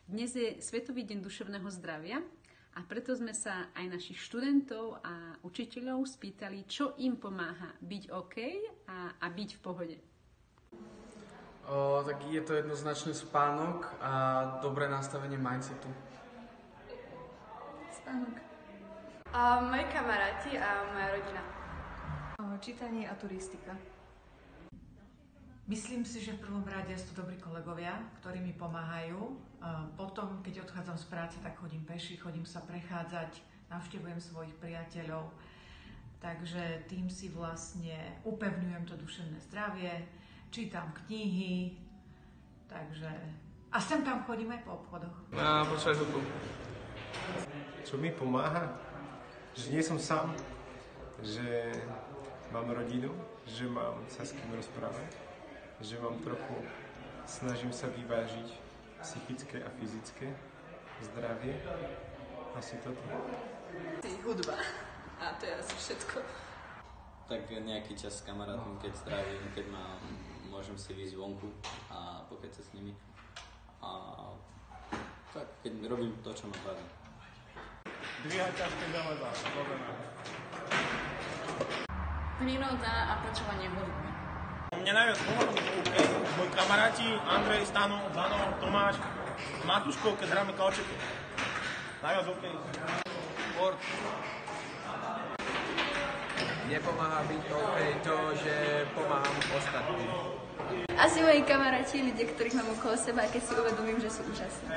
Dnes je Svetový deň duševného zdravia a preto sme sa aj našich študentov a učiteľov spýtali, čo im pomáha byť OK a byť v pohode. Tak je to jednoznačne spánok a dobré nastavenie mindsetu. Spánok. Moji kamaráti a moja rodina. Čítanie a turistika. Myslím si, že v prvom rade sú to dobrí kolegovia, ktorí mi pomáhajú. Potom, keď odchádzam z práce, tak chodím peši, chodím sa prechádzať, navštevujem svojich priateľov. Takže tým si vlastne upevňujem to duševné zdravie, čítam knihy, takže... A sem tam chodím aj po obchodoch. Počkaj chvíľku. Čo mi pomáha? Že nie som sám, že mám rodinu, že mám sa s kým rozprávať, že mám trochu, snažím sa vyvážiť psychické a fyzické zdravie. Asi toto. Hudba. A to je asi všetko. Tak nejaký čas s kamarátom, keď strávim, keď môžem si výjsť vonku a pokecať s nimi. A tak, keď robím to, čo ma baví. Dvíhať ťažké železa, Príroda a počúvanie hudby. Mne najviac pomohli moji kamaráti, Andrej, Stano, Dano, Tomáš, Matúško, keď hráme kaučeky. Najviac OK. Sport. Nepomáha byť OK to, že pomáham ostatným. Asi moji kamaráti, ľudia, ktorých mám okolo seba, a keď si uvedomím, že sú úžasní.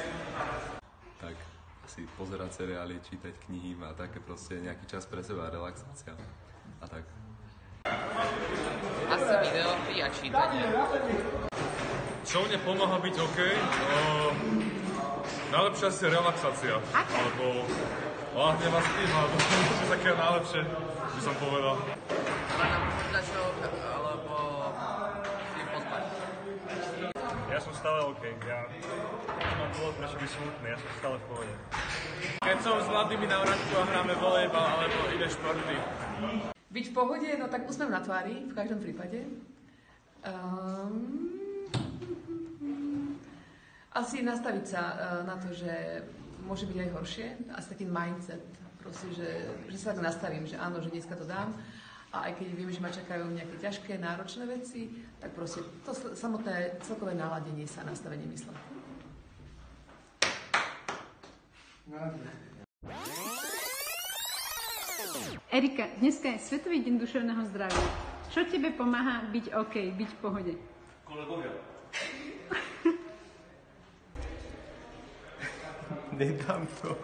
Tak asi pozerať seriály, čítať knihy a také proste nejaký čas pre seba, relaxácia a tak. Asi videóhry a čítanie. Čo mne pomáha byť OK? Najlepšia asi relaxácia. Alebo hlavne vás tým, alebo to je také najlepšie, by som povedal. Na počítačov, alebo si pospať. Ja som stále OK. Ja mám dôvod, prečo byť smutný, ja som stále v pohode. Keď som s mladými na vratku a hráme volejbal alebo iné športy. Byť v pohode, no tak úsmev na tvári, v každom prípade. Asi nastaviť sa na to, že môže byť aj horšie. Asi taký mindset, proste, že sa tak nastavím, že áno, že dneska to dám. A aj keď viem, že ma čakajú nejaké ťažké, náročné veci, tak proste to samotné celkové naladenie sa, nastavenie mysle. Erika, dneska je Svetový deň duševného zdravia. Čo tebe pomáha byť OK, byť v pohode? Kolegovia. Nedám to.